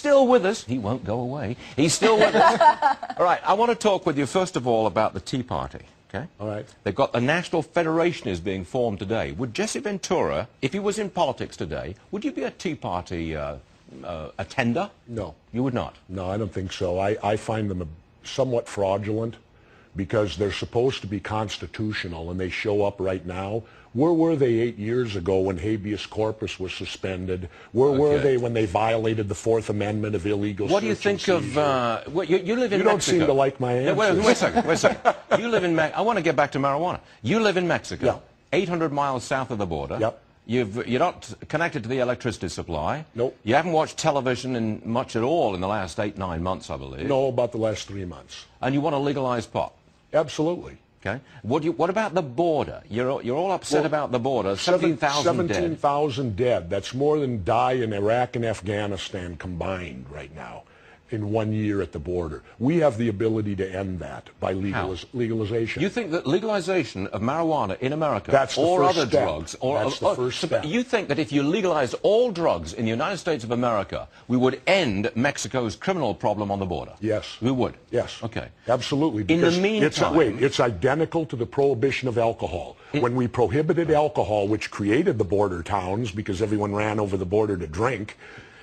still with us. He won't go away. He's still with us. All right, I want to talk with you, first of all, about the Tea Party. Okay? All right. They've got the National Federation is being formed today. Would Jesse Ventura, if he was in politics today, would you be a Tea Party attender? No. You would not? No, I don't think so. I find them somewhat fraudulent because they're supposed to be constitutional and they show up right now. Where were they 8 years ago when habeas corpus was suspended? Where were they when they violated the Fourth Amendment of illegal What do you think of... well, you live in Mexico. You don't seem to like my answer. Wait a second. You live in I want to get back to marijuana. You live in Mexico, yeah. 800 miles south of the border. Yep. You're not connected to the electricity supply. Nope. You haven't watched television in much at all in the last 8-9 months, I believe. No, about the last 3 months. And you want to legalize pot? Absolutely. Okay. What about the border? You're all upset about the border. 17,000 dead. 17,000 dead. That's more than die in Iraq and Afghanistan combined right now in 1 year at the border. We have the ability to end that by legalization. You think that legalization of marijuana in America drugs, that's the first step. You think that if you legalized all drugs in the United States of America, we would end Mexico's criminal problem on the border? Yes. We would? Yes. Okay. Absolutely. In the meantime... It's identical to the prohibition of alcohol. When we prohibited alcohol, which created the border towns because everyone ran over the border to drink,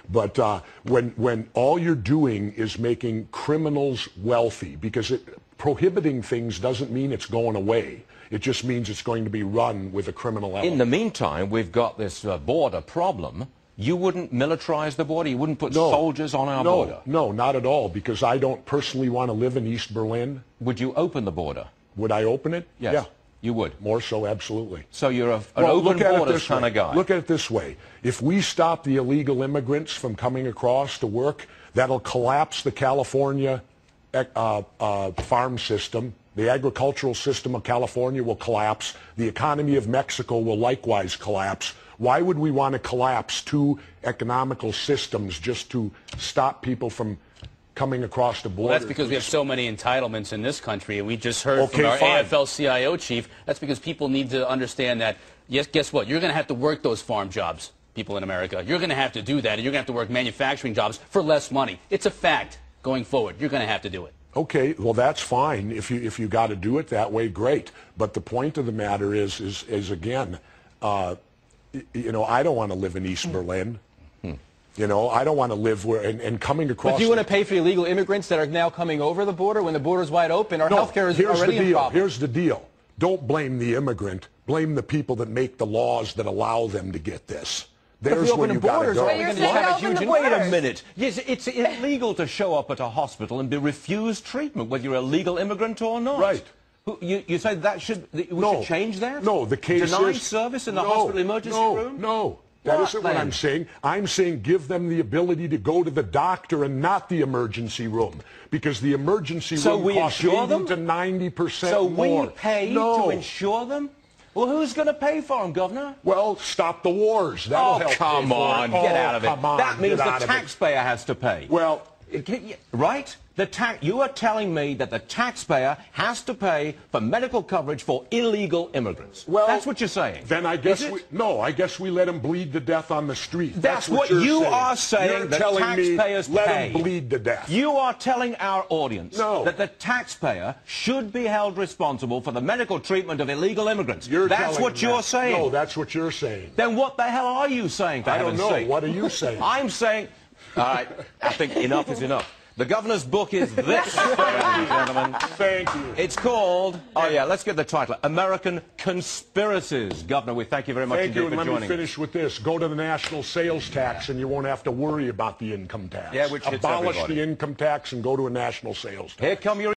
but when all you're doing is making criminals wealthy, because prohibiting things doesn't mean it's going away. It just means it's going to be run with a criminal element. In the meantime, we've got this border problem. You wouldn't militarize the border? You wouldn't put soldiers on our border? No, not at all, because I don't personally want to live in East Berlin. Would you open the border? Would I open it? Yes. Yeah. You would? More so, absolutely. So you're an open borders kind of guy. Look at it this way. If we stop the illegal immigrants from coming across to work, that'll collapse the California farm system. The agricultural system of California will collapse. The economy of Mexico will likewise collapse. Why would we want to collapse two economical systems just to stop people from coming across the border? Well, that's because we have so many entitlements in this country, and we just heard from our AFL-CIO chief. That's because people need to understand that, yes, guess what? You're going to have to work those farm jobs, people in America. You're going to have to do that, and you're going to have to work manufacturing jobs for less money. It's a fact going forward. You're going to have to do it. Okay, well, that's fine. If you got to do it that way, great. But the point of the matter is again, you know, I don't want to live in East Berlin. You know, I don't want to live where, and coming across... But do you want to pay for illegal immigrants that are now coming over the border when the border's wide open? Our healthcare is already a problem. Here's the deal. Don't blame the immigrant. Blame the people that make the laws that allow them to get this. There's where you got to go. Wait a minute. Yes, it's illegal to show up at a hospital and be refused treatment, whether you're a legal immigrant or not. Right. You say that should change that? No, the case is... Deny service in the hospital emergency room? No. That isn't what I'm saying. I'm saying give them the ability to go to the doctor and not the emergency room, because the emergency room costs 80 to 90% more. So we pay to insure them? Well, who's going to pay for them, Governor? Well, stop the wars. That'll help. Come on. Get out of it. Come on. That means the taxpayer has to pay. Well... Right? You are telling me that the taxpayer has to pay for medical coverage for illegal immigrants. Well, that's what you're saying. Then I guess I guess we let them bleed to death on the street. That's what you are saying. You're telling taxpayers me let them bleed to death. You are telling our audience that the taxpayer should be held responsible for the medical treatment of illegal immigrants. That's what you're saying. No, that's what you're saying. Then what the hell are you saying, for heaven's sake? I don't know. What are you saying? I'm saying... All right, I think enough is enough. The governor's book is this, ladies and gentlemen. Thank you. It's called, let's get the title, American Conspiracies. Governor, we thank you very much indeed for joining us. Let me finish with this. Go to the national sales tax and you won't have to worry about the income tax. Yeah, which hits Abolish everybody. the income tax and go to a national sales tax. Here come your